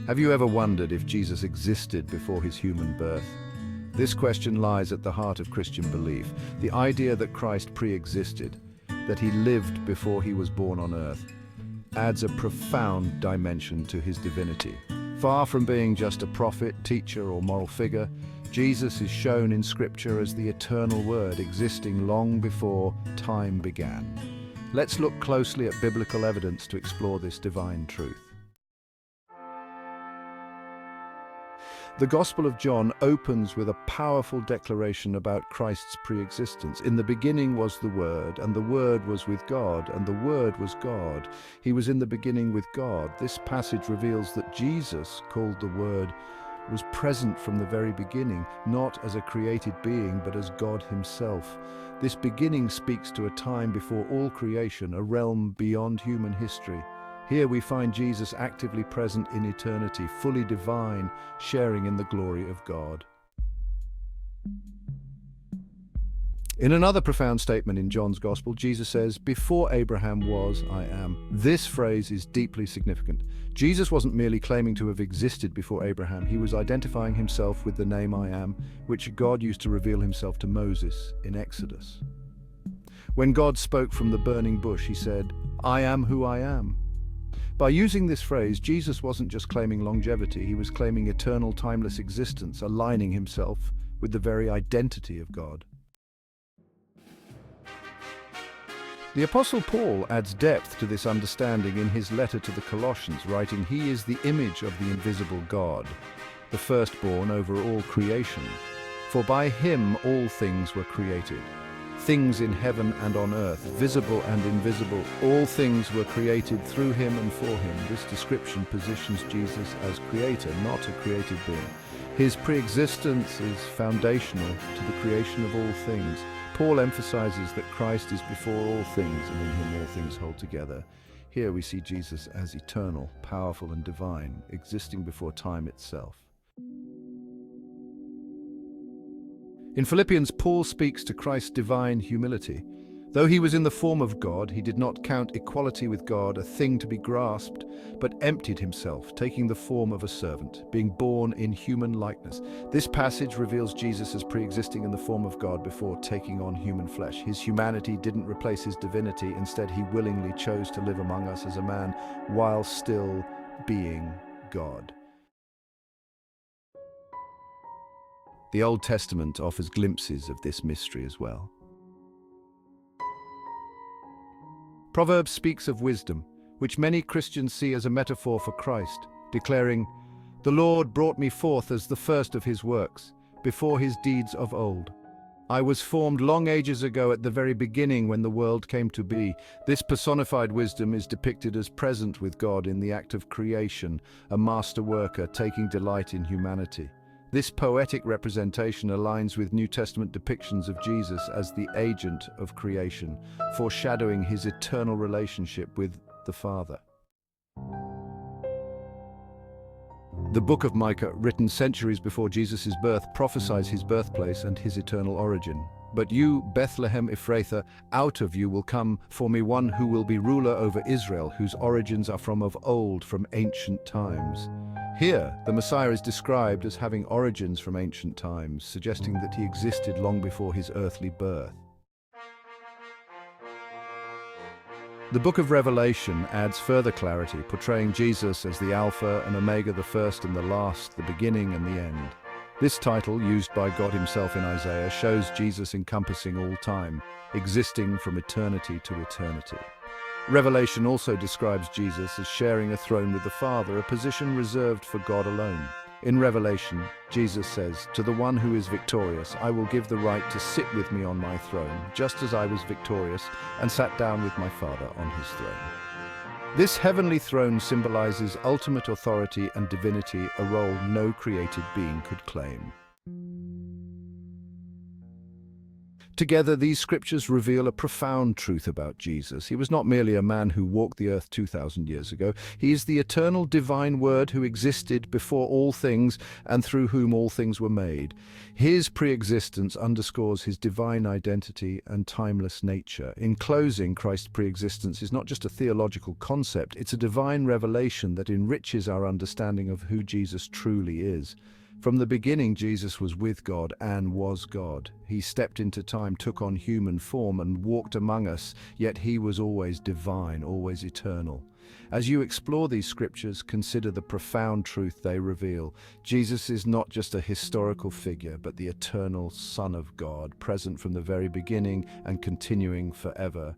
Have you ever wondered if Jesus existed before his human birth? This question lies at the heart of Christian belief, the idea that Christ pre-existed, that he lived before he was born on earth, adds a profound dimension to his divinity. Far from being just a prophet, teacher, or moral figure, Jesus is shown in Scripture as the eternal Word existing long before time began. Let's look closely at biblical evidence to explore this divine truth. The Gospel of John opens with a powerful declaration about Christ's pre-existence. In the beginning was the Word, and the Word was with God, and the Word was God. He was in the beginning with God. This passage reveals that Jesus, called the Word, was present from the very beginning, not as a created being, but as God himself. This beginning speaks to a time before all creation, a realm beyond human history. Here we find Jesus actively present in eternity, fully divine, sharing in the glory of God. In another profound statement in John's Gospel, Jesus says, "Before Abraham was, I am." This phrase is deeply significant. Jesus wasn't merely claiming to have existed before Abraham. He was identifying himself with the name I am, which God used to reveal himself to Moses in Exodus. When God spoke from the burning bush, he said, "I am who I am." By using this phrase, Jesus wasn't just claiming longevity, he was claiming eternal, timeless existence, aligning himself with the very identity of God. The Apostle Paul adds depth to this understanding in his letter to the Colossians, writing, "He is the image of the invisible God, the firstborn over all creation. For by him all things were created. Things in heaven and on earth, visible and invisible, all things were created through him and for him." This description positions Jesus as creator, not a created being. His pre-existence is foundational to the creation of all things. Paul emphasizes that Christ is before all things, and in him all things hold together. Here we see Jesus as eternal, powerful and divine, existing before time itself. In Philippians, Paul speaks to Christ's divine humility. Though he was in the form of God, he did not count equality with God a thing to be grasped, but emptied himself, taking the form of a servant, being born in human likeness. This passage reveals Jesus as pre-existing in the form of God before taking on human flesh. His humanity didn't replace his divinity. Instead, he willingly chose to live among us as a man while still being God. The Old Testament offers glimpses of this mystery as well. Proverbs speaks of wisdom, which many Christians see as a metaphor for Christ, declaring, "The Lord brought me forth as the first of his works, before his deeds of old. I was formed long ages ago at the very beginning when the world came to be." This personified wisdom is depicted as present with God in the act of creation, a master worker taking delight in humanity. This poetic representation aligns with New Testament depictions of Jesus as the agent of creation, foreshadowing his eternal relationship with the Father. The book of Micah, written centuries before Jesus' birth, prophesies his birthplace and his eternal origin. "But you, Bethlehem Ephrathah, out of you will come for me one who will be ruler over Israel, whose origins are from of old, from ancient times." Here, the Messiah is described as having origins from ancient times, suggesting that he existed long before his earthly birth. The book of Revelation adds further clarity, portraying Jesus as the Alpha and Omega, the first and the last, the beginning and the end. This title, used by God himself in Isaiah, shows Jesus encompassing all time, existing from eternity to eternity. Revelation also describes Jesus as sharing a throne with the Father, a position reserved for God alone. In Revelation, Jesus says, "To the one who is victorious, I will give the right to sit with me on my throne, just as I was victorious and sat down with my Father on his throne." This heavenly throne symbolizes ultimate authority and divinity, a role no created being could claim. Together, these scriptures reveal a profound truth about Jesus. He was not merely a man who walked the earth 2,000 years ago. He is the eternal divine Word who existed before all things and through whom all things were made. His pre-existence underscores his divine identity and timeless nature. In closing, Christ's pre-existence is not just a theological concept, it's a divine revelation that enriches our understanding of who Jesus truly is. From the beginning, Jesus was with God and was God. He stepped into time, took on human form, and walked among us, yet he was always divine, always eternal. As you explore these scriptures, consider the profound truth they reveal. Jesus is not just a historical figure, but the eternal Son of God, present from the very beginning and continuing forever.